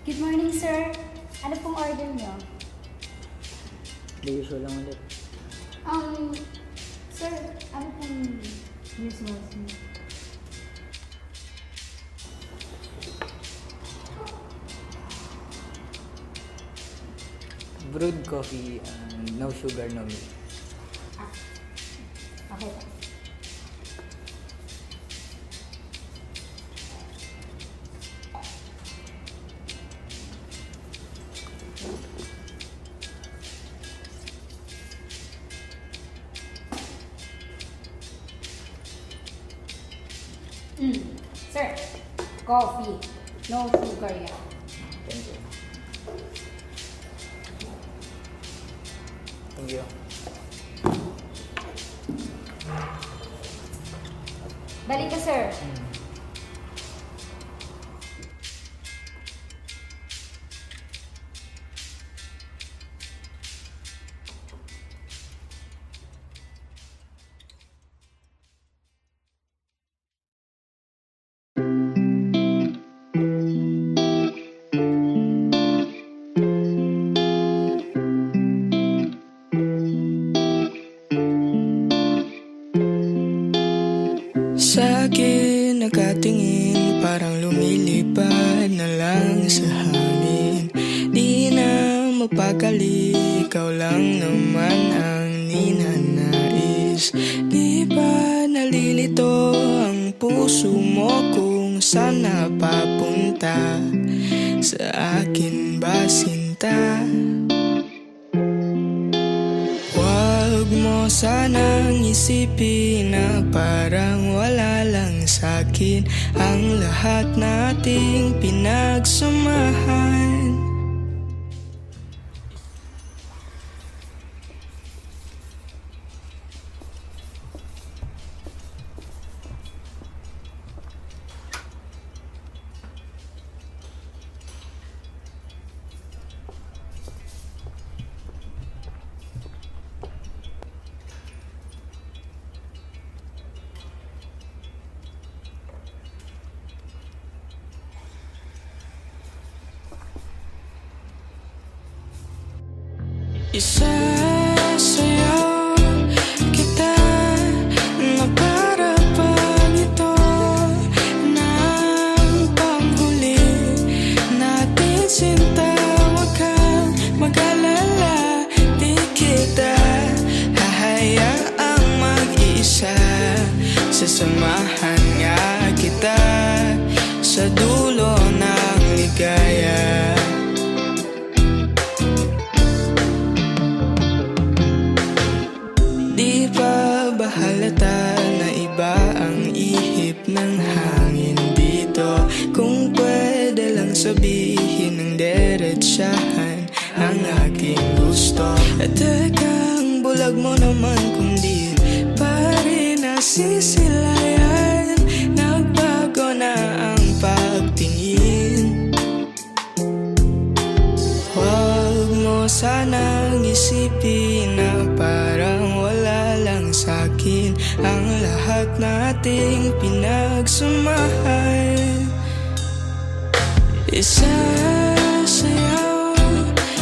Good morning, sir. Ano pong order niyo? The usual lang ulit. Sir, ano pong usual niyo? Brewed coffee, no sugar, no milk. Okay po. Sir, coffee, no sugar yan. Thank you. Thank you. Balik ka, sir. Sa'kin nakatingin, parang lumilipad na lang sa hangin. Di na mapakali, ikaw lang naman ang ninanais. Di ba nalilito ang puso mo kung saan napapunta? Sa akin ba sinta? Huwag mo sanang isipin na parang wala lang sa'kin ang lahat nating pinagsamahan. Isasayaw kita na para pag ito ng panghuli natin sinta. Huwag kang mag-alala, di kita hahayaang mag-isa. Sasamahan nga kita sa dulo ng ligaya. Di pa ba halata na iba ang ihip ng hangin dito? Kung pwede lang sabihin ng diretsahan ang aking gusto. At tekang bulag mo naman kung di pa rin nasisilayan. Nagbago na ang pagtingin. Huwag mo sanang isipin na parang wala lang sa'kin ang lahat nating pinagsamahan. Isasayaw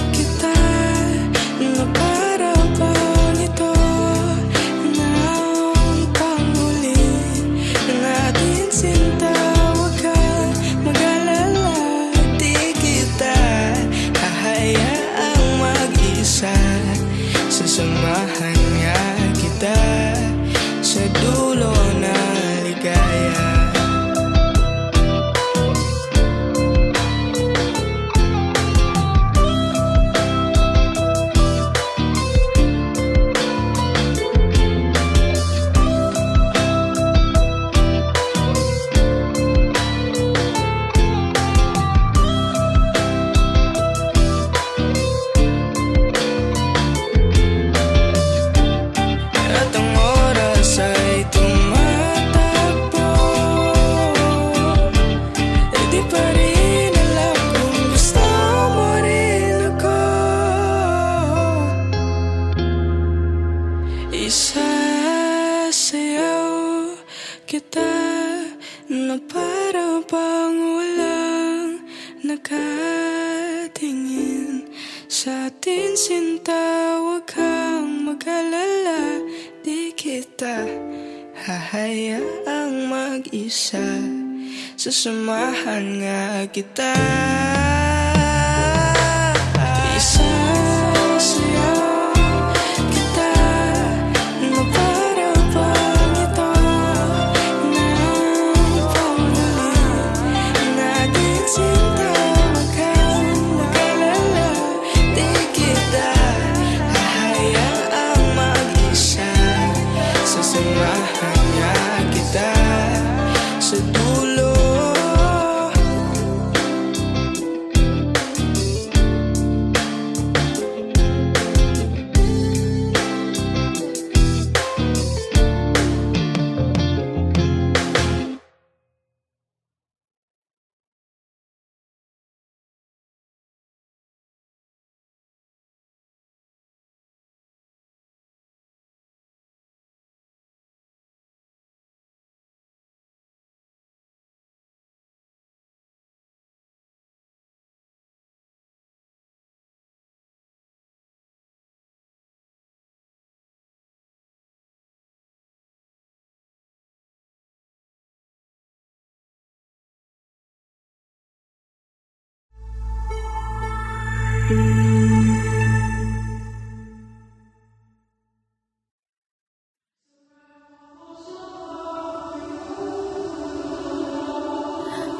kita na para pag ito ng panghuli natin sinta. Huwag kang mag-alala, di kita hahayaang mag-isa. Sasamahan nga kita sa dulo ng ligaya. na para bang walang nakatingin sa atin, sinta. Huwag kang mag-alala, di kita hahayaang mag-isa. Sasamahan nga kita. Isasayaw kita na para bang ito ng panghalin natin, sinta. Huwag kang mag-alala, di kita hahayaang mag-isa. Sasamahan nga kita sa dulo.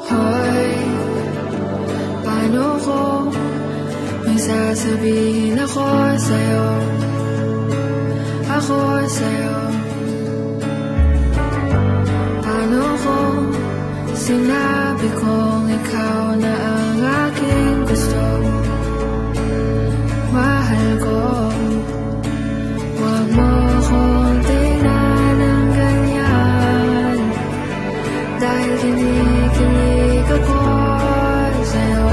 Hoy, paano ko may sasabihin ako sa'yo? Ako sa'yo. Paano ko sinabi kong ikaw na ang aking gusto? Mahal ko, huwag mo akong tingnan ng ganyan, dahil kinikilig ako sa'yo.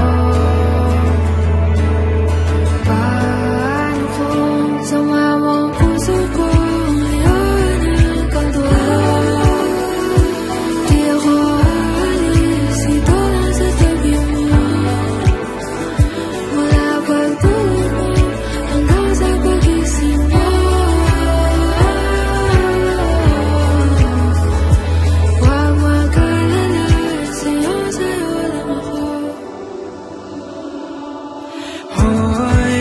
Paano kung sumama ang puso ko ngayon hanggang dulo? Di ako aalis dito lang sa tabi mo, mula pagtulog mo hanggang sa pagising mo. Huwag mag-alala, sa'yo lang ako. Hoy,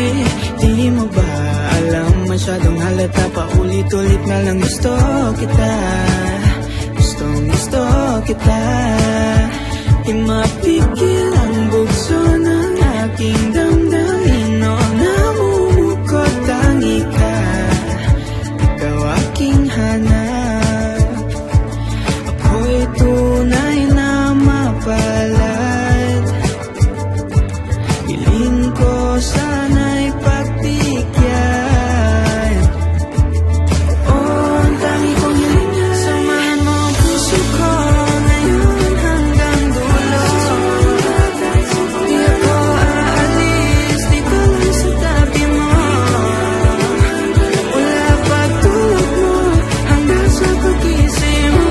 di mo ba alam, masyadong halata, paulit-ulit na lang gusto kita. Gustong-gusto kita. Di mapigil ang bugso ng aking damdamin. O namumukot tangi ka, ikaw aking hanap. Ako'y tunay na mapalad. Piling ko sana'y pagbigyan. Ang dami kong hiling, samahan mo ang puso ko ngayon hanggang dulo. Di ako aalis dito lang sa tabi mo, mula pagtulog mo hanggang sa pagising mo.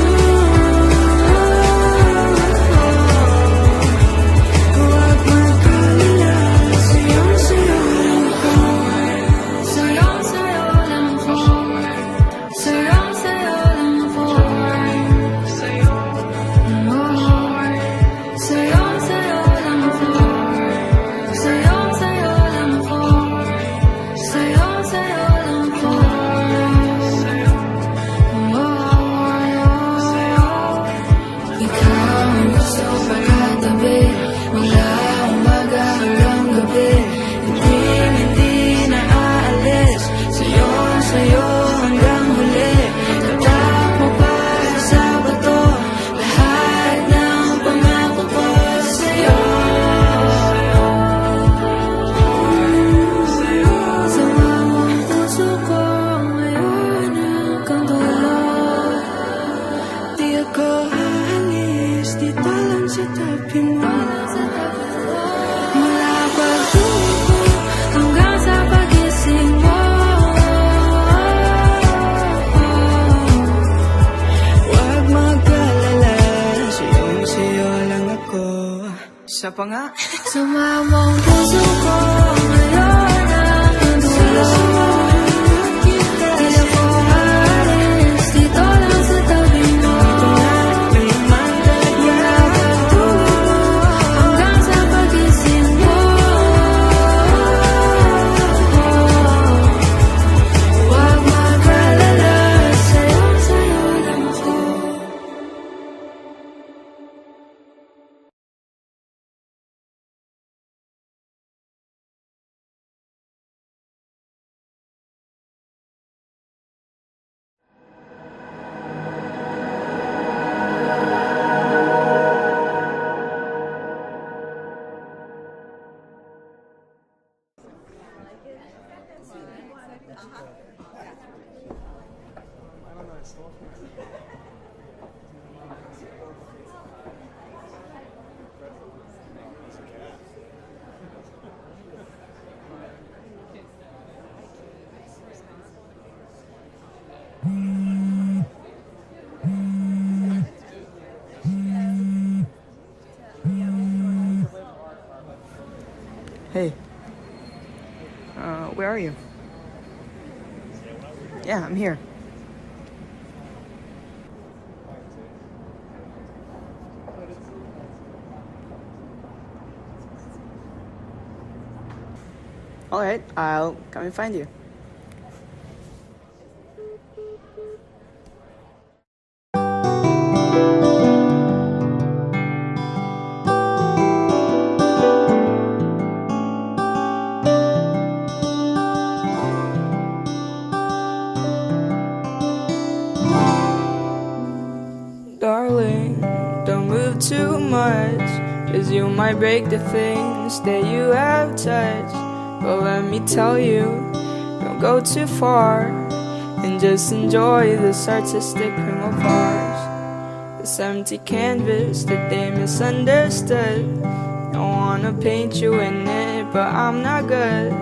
Huwag mag-alala, sa'yo lang ako. Sa'yo lang ako. Sa'yo lang ako. Sa'yo lang ako. Sa'yo lang ako. Sa'yo lang ako. Ikaw ang gusto pagkatabi, mula umaga hanggang gabi. Hindi na aalis, sa'yo hanggang huli. Tatak mo para sa bato, lahat ng pangako ko sa'yo. Sama mo ang puso ko ngayon hanggang dulo. Di ako aalis dito lang sa tabi mo, mula pagtulog mo hanggang sa pagising mo. Huwag mag-alala, sa'yo Isa pa nga. Sumama ang puso ko ngayon hanggang dulo. Di ako aalis dito lang sa tabi mo. Hanggang sa pagising mo. Huwag mag-alala, sayo lang ako. Hey. Where are you? Yeah, I'm here. Alright, I'll come and find you. Darling, don't move too much, 'cause you might break the things that you have touched. But let me tell you, don't go too far, and just enjoy this artistic whim of ours. This empty canvas that they misunderstood. I wanna paint you in it, but I'm not good,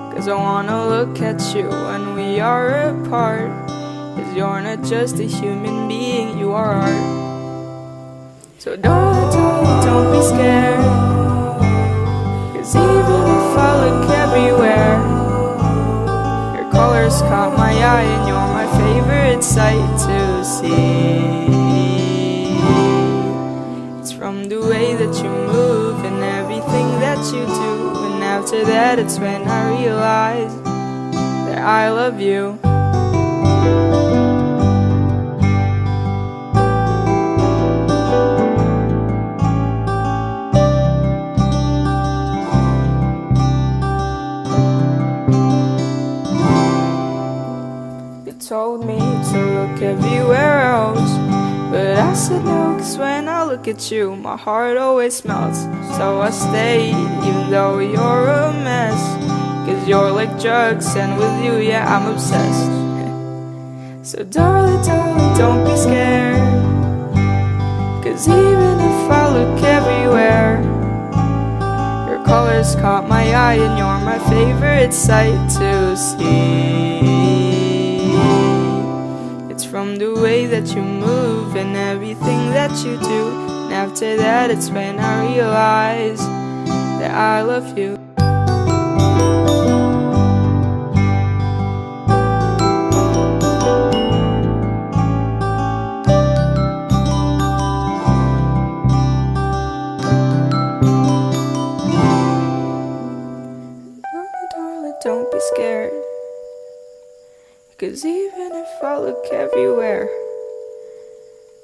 'cause I wanna look at you when we are apart. 'Cause you're not just a human being, you are art. So don't be scared, 'cause even if I look everywhere, your colors caught my eye and you're my favorite sight to see. It's from the way that you move and everything that you do, and after that it's when I realize that I love you. Told me to look everywhere else, but I said no, 'cause when I look at you my heart always melts. So I stayed even though you're a mess, 'cause you're like drugs and with you, yeah, I'm obsessed. So darling, don't be scared, 'cause even if I look everywhere, your colors caught my eye and you're my favorite sight to see. It's from the way that you move and everything that you do, and after that it's when I realize that I love you. Darling, don't be scared, 'cause even if I look everywhere,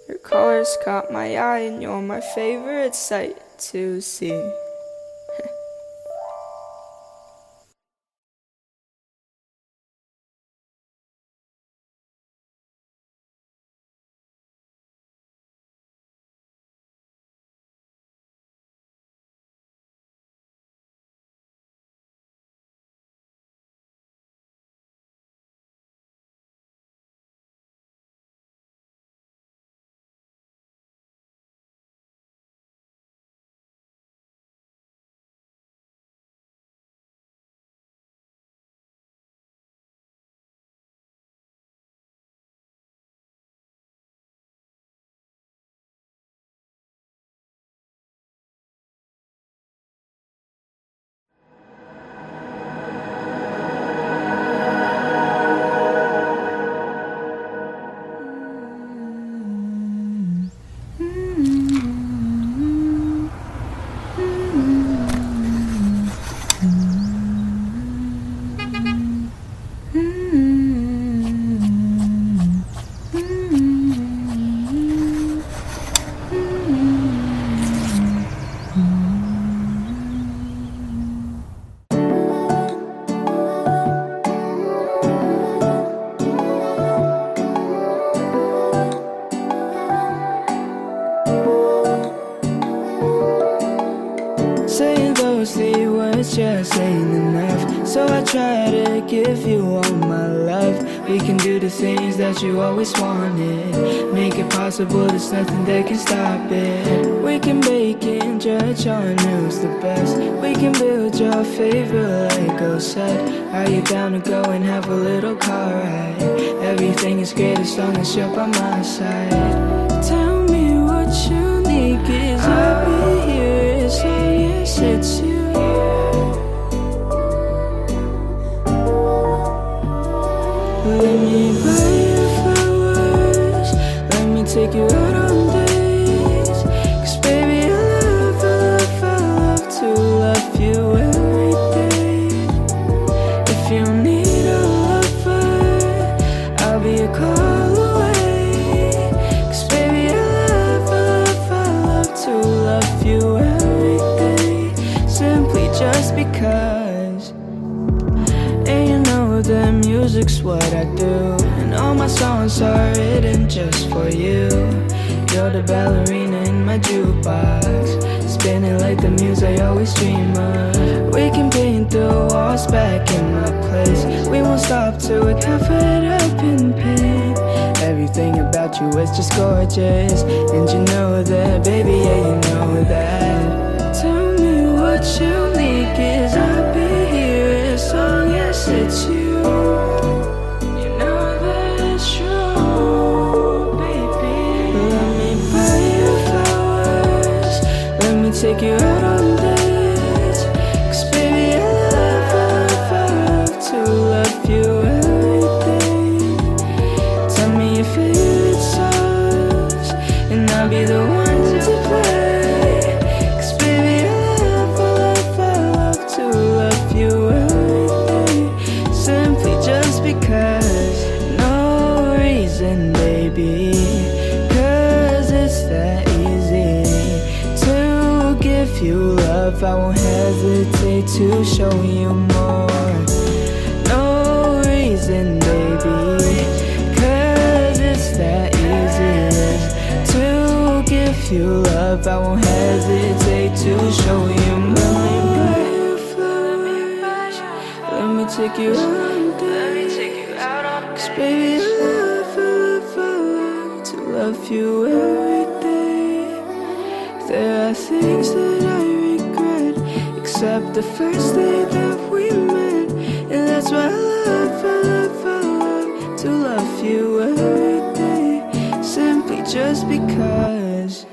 your colors caught my eye and you're my favorite sight to see. words just ain't enough. So I try to give you all my love. We can do the things that you always wanted. Make it possible, there's nothing that can stop it. We can bake and judge on who's the best. We can build your favorite Lego set. Are you down to go and have a little car ride? Everything is great as long as you're by my side. Tell me what you need, 'cause I'll be here as long as it's you. Let me buy you flowers, let me take you out on dates. 'Cause baby I love to love you every day. If you need a lover, I'll be a call away. 'Cause baby I love to love you every day. Simply just because. And you know that music's what I do, and all my songs are written just for you. You're the ballerina in my jukebox, spinning like the muse I always dream of. We can paint the walls back in my place. We won't stop till we're covered up in paint. Everything about you is just gorgeous, and you know that, baby, yeah, you know that. Tell me what you need, 'cause I'll be here as long as it's you. You know that it's true, baby. Let me buy you flowers, let me take you out on dates. 'Cause baby I love to love you every day. Tell me your favorite songs, and I'll be the one to play. 'Cause baby I love to love you every day. Simply just because. No reason, baby, 'cause it's that easy to give you love. I won't hesitate to show you more. No reason, baby, 'cause it's that easy to give you love. I won't hesitate to show you more. Let me take you out on dates. 'Cause baby I love to love you every day. There are things that I regret, except the first day that we met. And that's why I love to love you every day. Simply just because.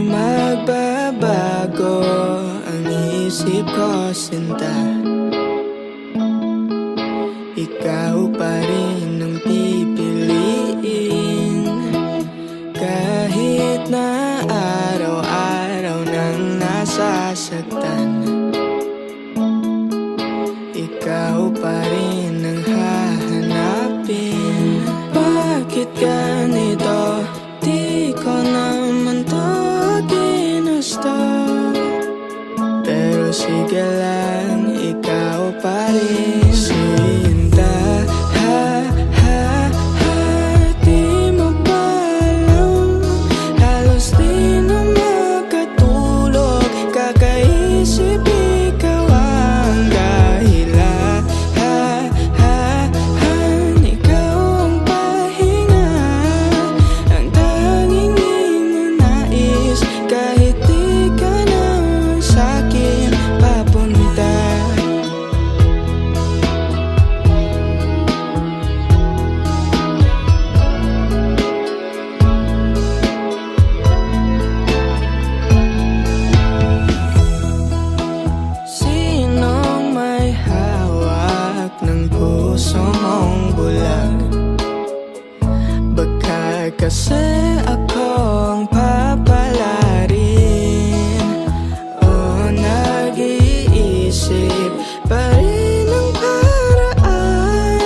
Magbabago ang isip ko, sinta. Ikaw pa rin ang pipiliin, kahit na araw-araw nang nasasaktan. Ikaw pa rin ang hahanapin. Bakit ganito? Di ko naman to ginusto, pero Pero sige lang, ikaw pa rin. Sinta, di mo pa alam. Halos di na makatulog, kakaisip ikaw ang dahilan. Ikaw ang pahinga, ang tanging ninanais. Kahit di ka naman sa'kin papunta. Sinong may hawak ng puso mong bulag? Baka kasi akong papalarin, o nag-iisip pa rin ng paraan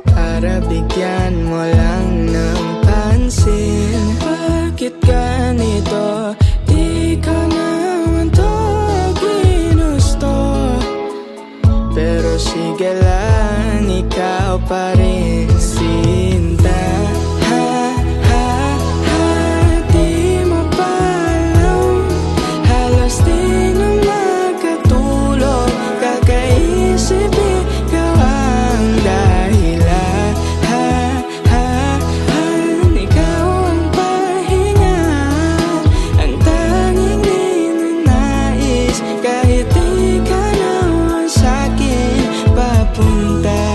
para bigyan mo lang ng pansin. Bakit ganito? Di ka naman to ginusto. Pero sige lang, ikaw pa rin. Sinta, di mo pa alam. Halos di na makatulog, kakaisip ikaw ang dahilan. Ikaw ang pahinga, ang tanging ninanais. Kahit di ka naman sa'kin papunta.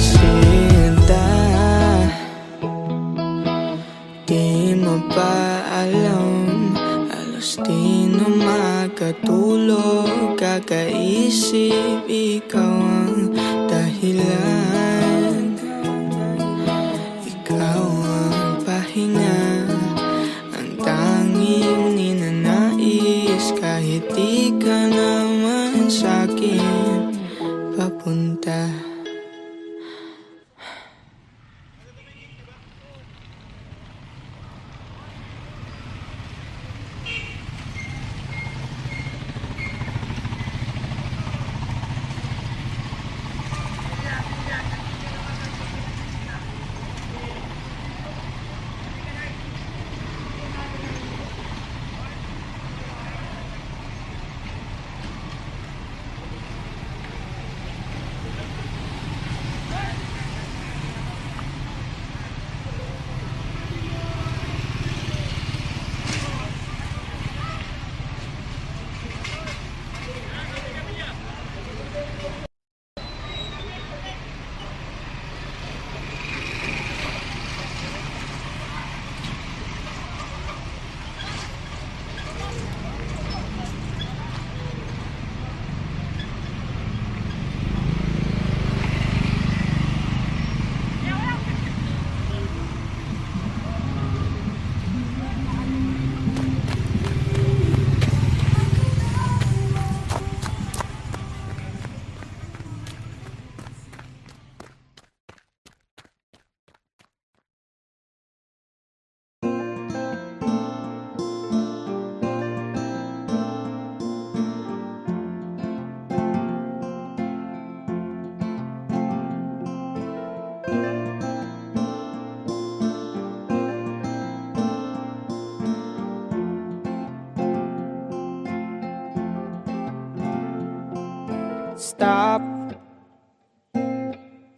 Sinta, di mo pa alam. Halos di na makatulog, kakaisip ikaw ang dahilan. Ikaw ang pahinga, ang tanging ninanais. Kahit di ka naman sa'kin papunta.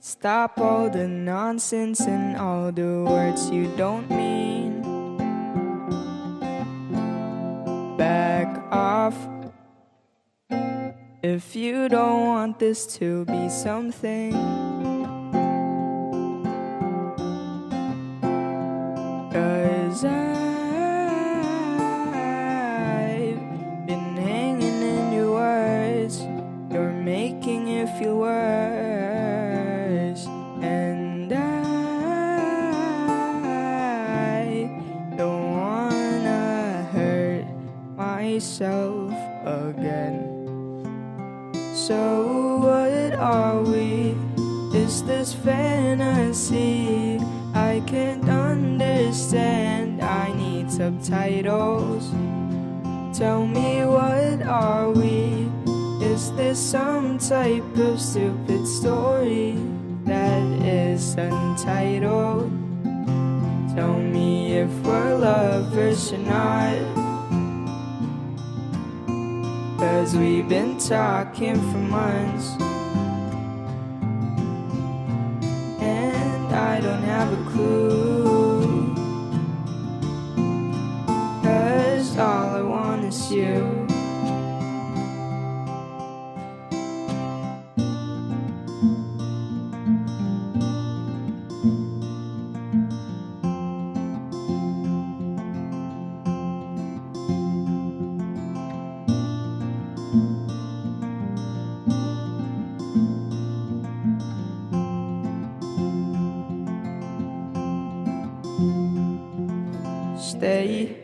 Stop all the nonsense and all the words you don't mean. Back off if you don't want this to be something. 'Cause I've been hanging in your words. You're making it feel worse, and I don't wanna hurt myself again. So what are we? Is this fantasy? I can't understand, I need subtitles. Tell me, what are we? Is this some type of stupid story that is untitled? Tell me if we're lovers or not, 'cause we've been talking for months, and I don't have a clue, 'cause all I want is you. Stay,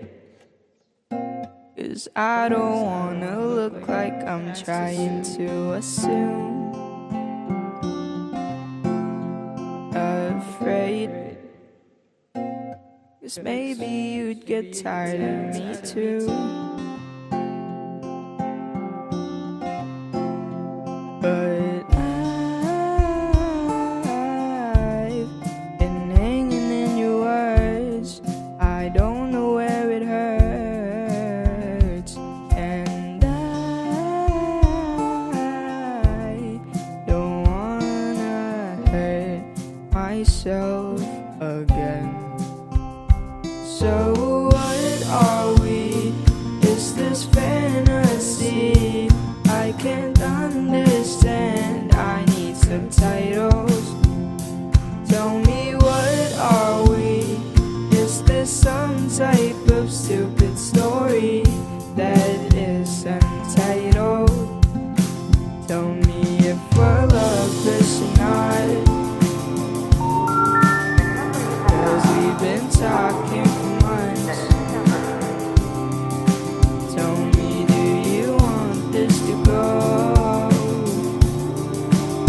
'cause I don't wanna look like I'm trying to assume. Afraid, 'cause maybe you'd get tired of me too. But I've been hanging in your words. I don't know where it hurts, and I don't wanna hurt myself again. So what are we? Is this fantasy? I can't understand, I need subtitles. Tell me, what are we? Is this some type of stupid story that is untitled? Tell me if we're lovers or not, 'cause we've been talking for months. Tell me, do you want this to go?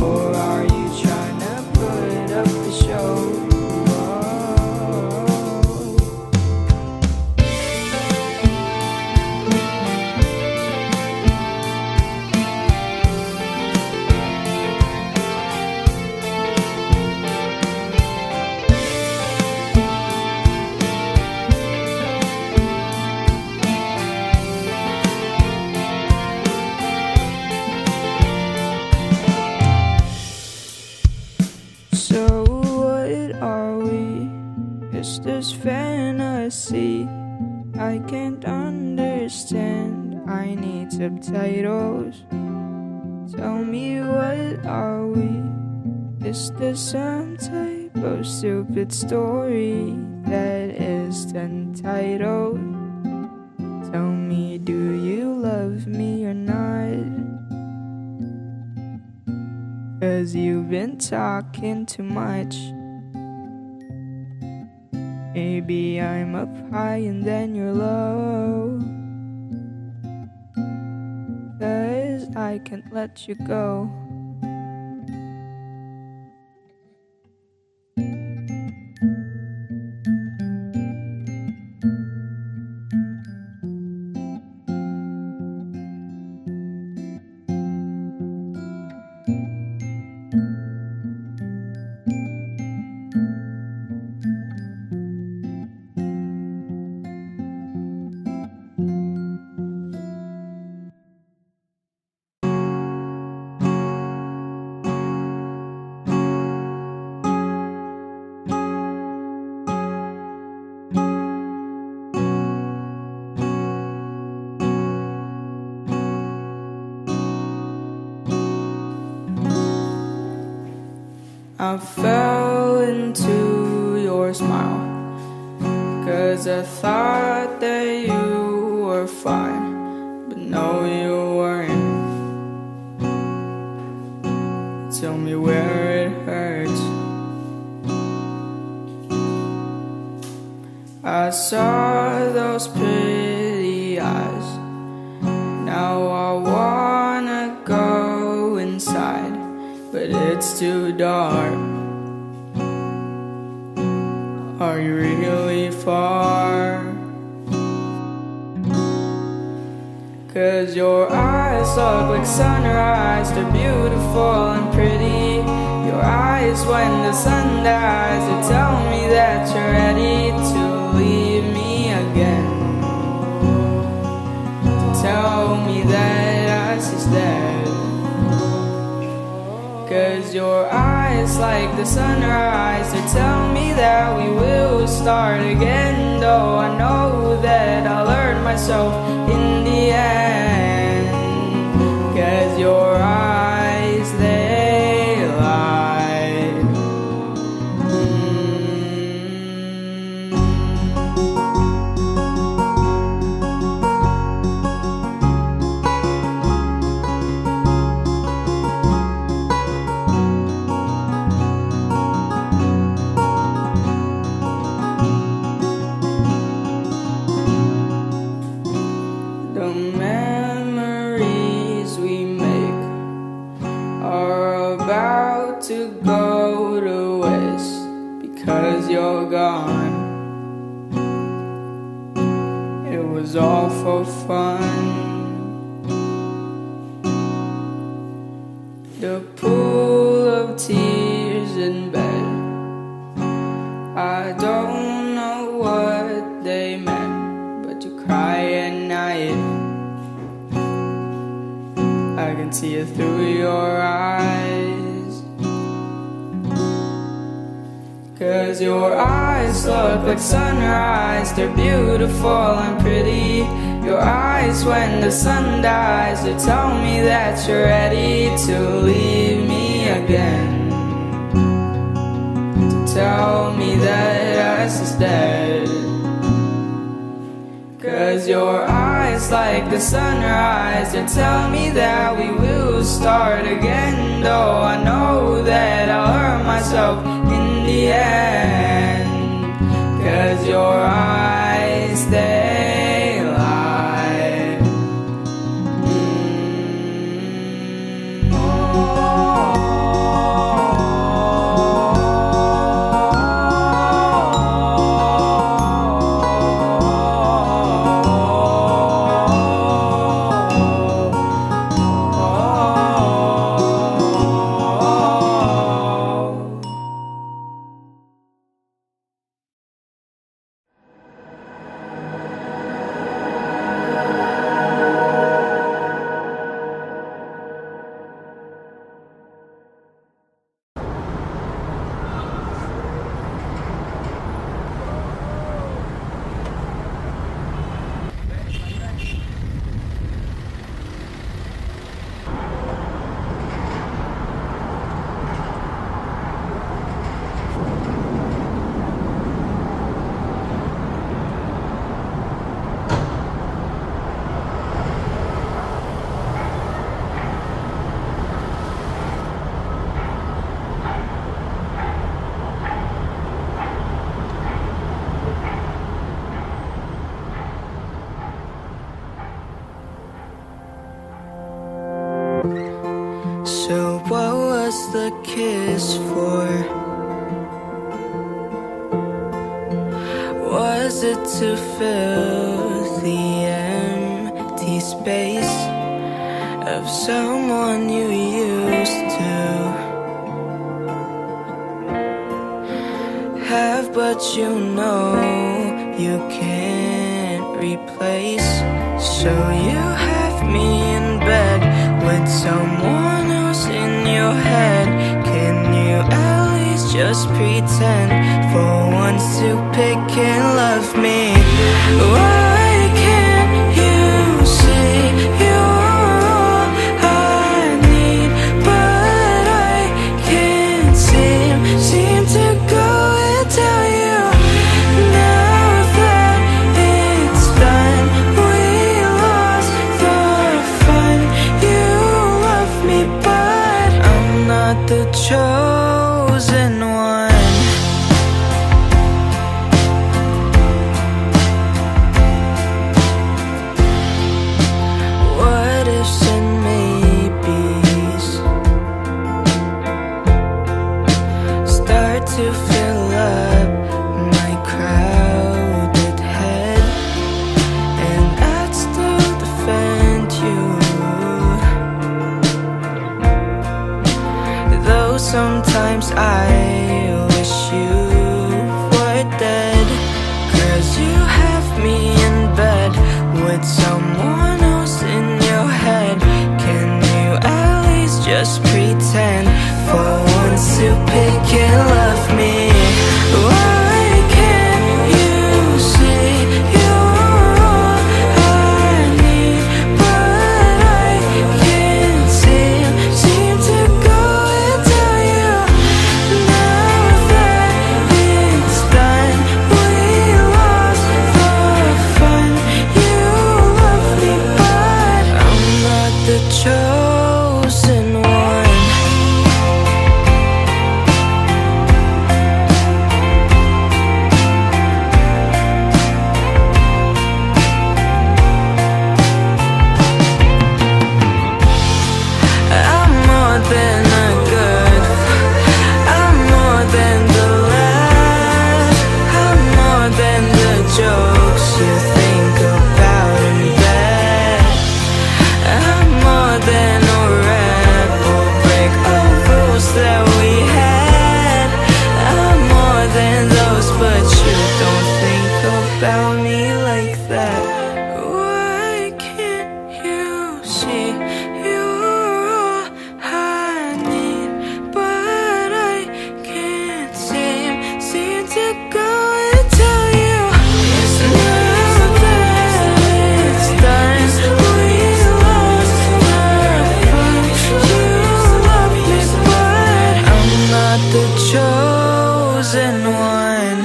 Or are you trying to put up a show? So what are we? Is this fantasy? I can't understand, I need subtitles. Tell me, what are we? Is this some type of stupid story that is untitled? Tell me, do you love me or not? 'Cause you've been talking too much. Maybe I'm up high and then you're low, 'cause I can't let you go. I fell into your smile, 'cause I thought that you were fine, but no, you weren't. Tell me where it hurts. I saw those pretty eyes. Now I wanna go but it's too dark. Are you really far? 'Cause your eyes look like sunrise, they're beautiful and pretty. Your eyes when the sun dies, they tell me that you're ready to leave me again. Tell me that us is dead. 'Cause your eyes like the sunrise, they tell me that we will start again. Though I know that I'll learn myself in the end. 'Cause your eyes, they lie. The memories we make are about to go to waste because you're gone. It was all for fun. The pool of tears in bed, I don't know what they meant, but you cry at night. I can see it through your eyes. 'Cause your eyes look like sunrise, they're beautiful and pretty. Your eyes when the sun dies, they tell me that you're ready to leave me again. To tell me that us is dead. 'Cause your eyes like the sunrise, they tell me that we will start again. Though I know that I'll hurt myself in the end. 'Cause your eyes, they lie. So what was the kiss for? Was it to fill the empty space of someone you used to have, but you know you can't replace? So you have me in bed with someone else in your head. Can you at least just pretend for once to pick and love me? Why can't you see you're all I need, but I can't seem to go and tell you now that it's done. We lost the fun. You love me, but I'm not the chosen one. What ifs and maybes Sometimes I wish you were dead, 'cause you have me in bed with someone else in your head. Can you at least just pretend for once to pick and love me? Why can't you see you're all I need, but I can't seem to go and tell you now that it's done. We lost the fun. You love me, but I'm not the chosen one. I'm more than a good, I'm more than the laugh, I'm more than the jokes you think about in bed. I'm more than a rebel, break all rules that we had. I'm more than those, but you don't think about me like that. Why can't you see you're all I need, but I can't seem to go and tell you now that it's done. We lost our fun. You love me, but I'm not the chosen one.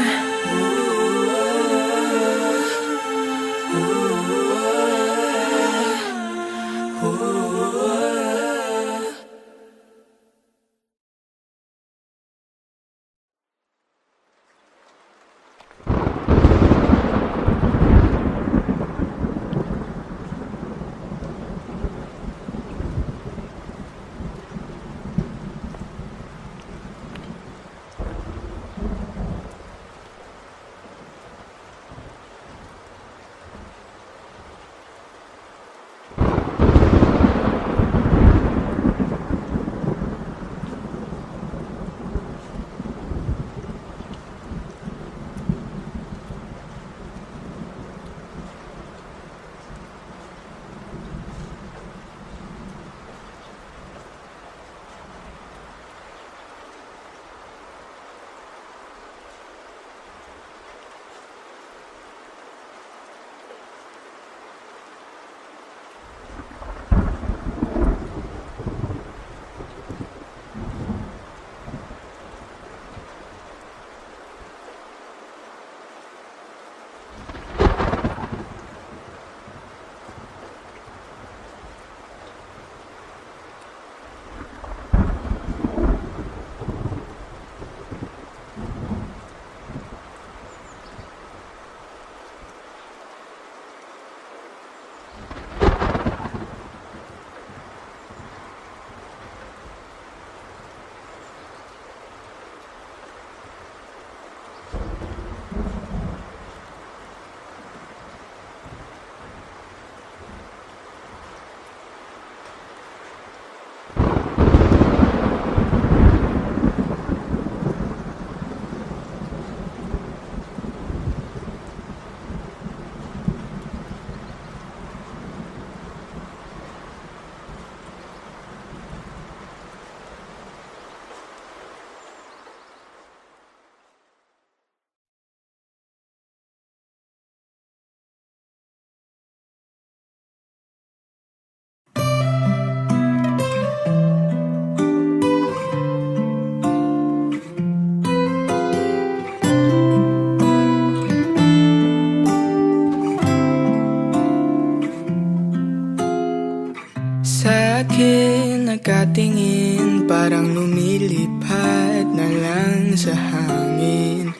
Sa'kin nakatingin, parang lumilipad na lang sa hangin.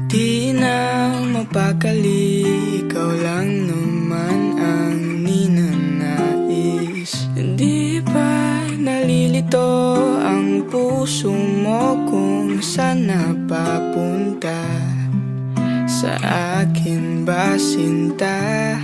Di na mapakali, ikaw lang naman ang ninanais. Di ba nalilito ang puso mo kung saan napapunta? Sa akin ba sinta?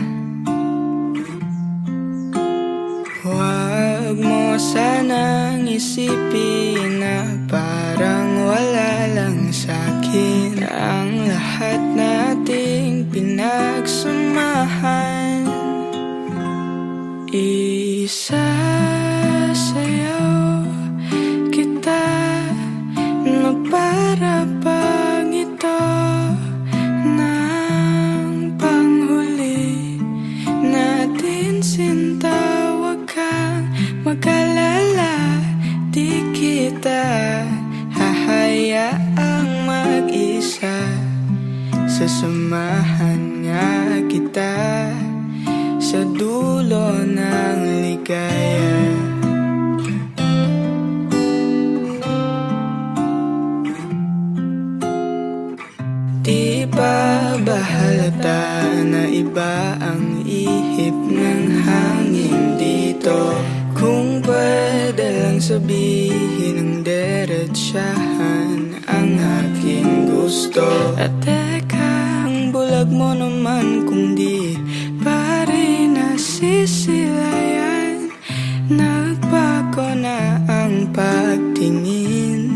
Why Huwag mo sanang isipin na parang wala lang sa'kin ang lahat nating pinagsamahan. Isasayaw kita na para bang ito ng panghuli natin, sinta. Huwag kang mag-alala, di kita hahayaang mag-isa. Sasamahan nga kita sa dulo ng ligaya. Di ba bahalata na iba ang ihip ng hangin dito? Kung pwede lang sabihin ng diretsahan ang aking gusto. At teka, ang bulag mo naman kung di pa rin nasisilayan. Nagbago na ang pagtingin.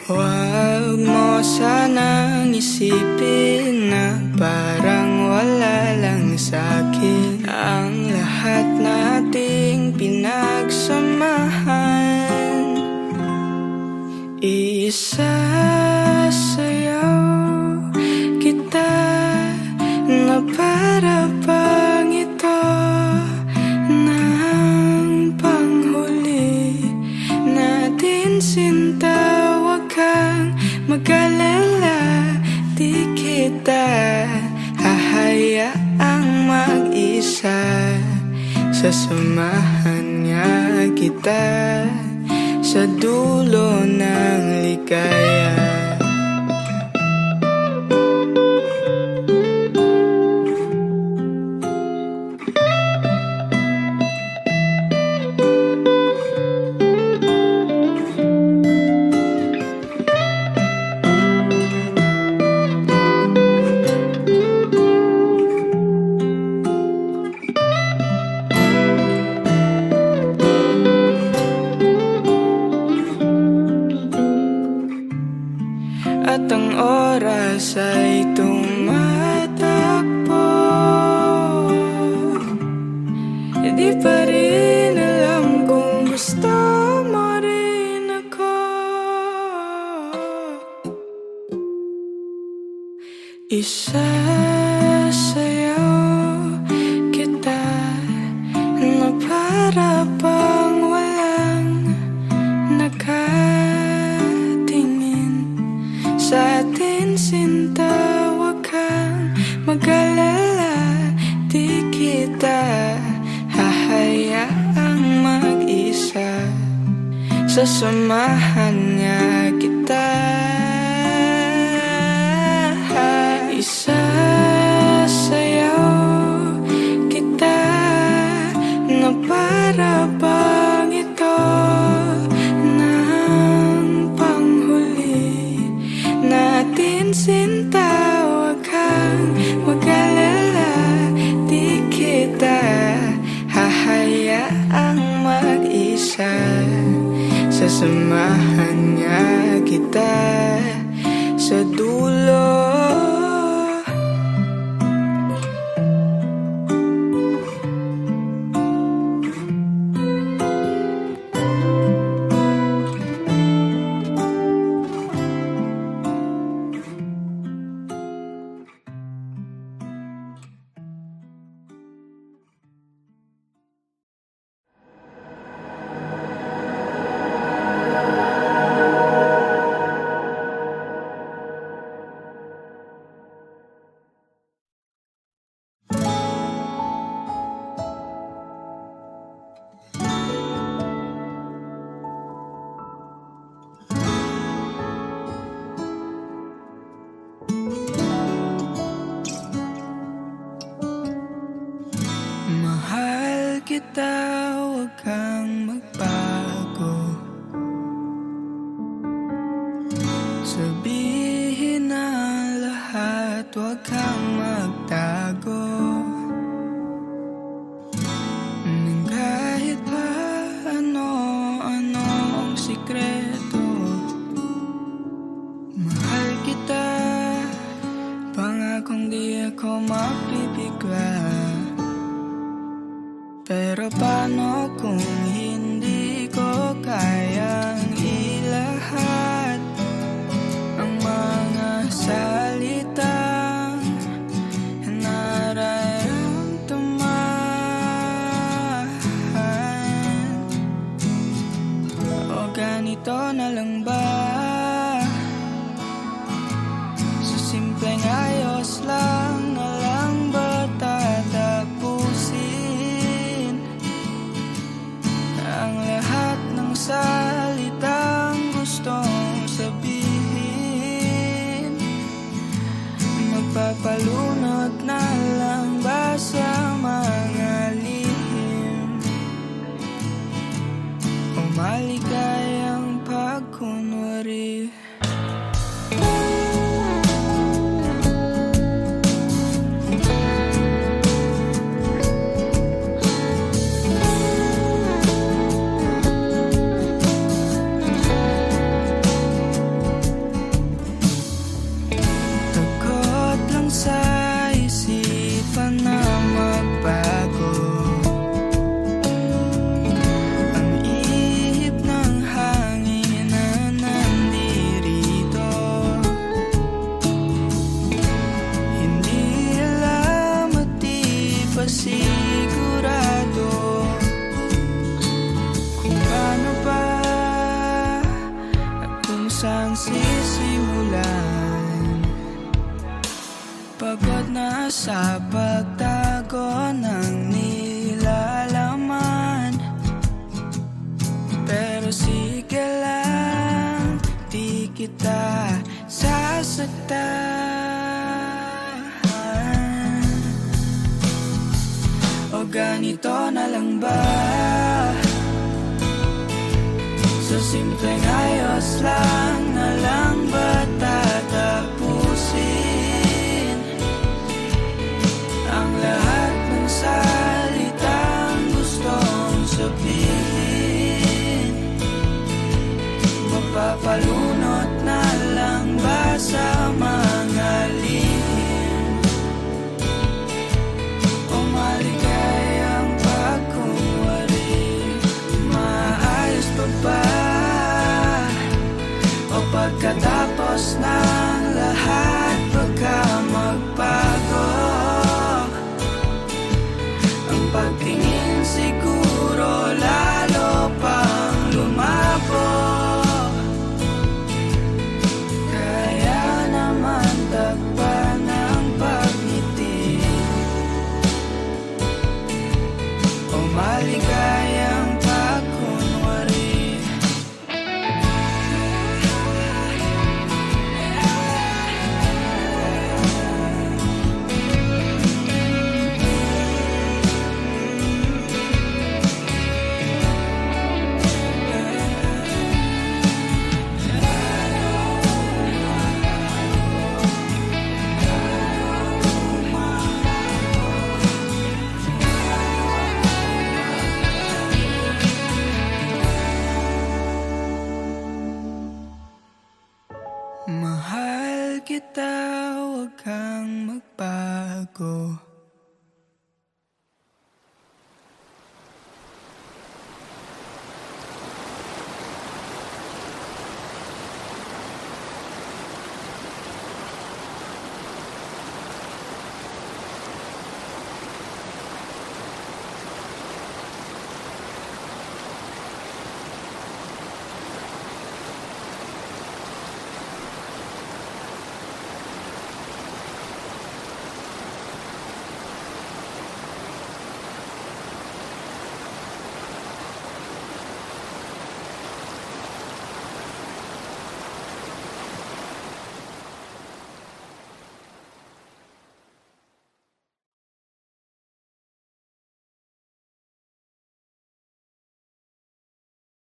Huwag mo sanang isipin na parang wala lang sa'kin ang lahat nating pinagsamahan. Isasayaw kita na para bang ito ng panghuli natin, sinta. Huwag kang mag-alala, di kita hahayaang mag-isa. Sasamahan nga kita sa dulo ng ligaya. At ang oras ay tumatakbo, di pa rin alam kung gusto mo rin ako. Isasayaw kita na para bang walang nakatingin sa atin, sinta. Huwag kang mag-alala, di kita hahayaang mag-isa. Sasamahan nga kita. Isasayaw kita na para bang ito ng panghuli natin, sinta. Huwag kang mag-alala, di kita hahayaang mag-isa. Sasamahan nga kita sa dulo. kita, huwag kang magbago. Sabihin ang lahat, huwag kang magtago. Pero paano kung hindi ko kayang ilahat ang mga salitang nararamdaman? O ganito na lang ba? Sa simpleng ayos lang na lang ba tatapusin ang lahat ng salitang gustong sabihin? Magpapalunod na lang ba sa mga lihim o maligayang pagkunwari? Sa isipan na magbago ang ihip ng hangin na nandirito. Hindi alam at di pa sigurado kung paano ba at kung saan sisimulan. Pagod na sa pagtago ng nilalaman, pero sige lang, di kita sasaktan. O ganito na lang ba? Sa simpleng ayos lang na lang ba tatapusin ang lahat ng salitang gustong sabihin? Magpapalunod na lang ba sa mga lihim o maligayang pagkunwari? Maayos pa ba o pagkatapos ng lahat pagka magbago ang pagtingin, siguro lalo pang lumabo? Kaya naman takpan ang pagngiti o maligay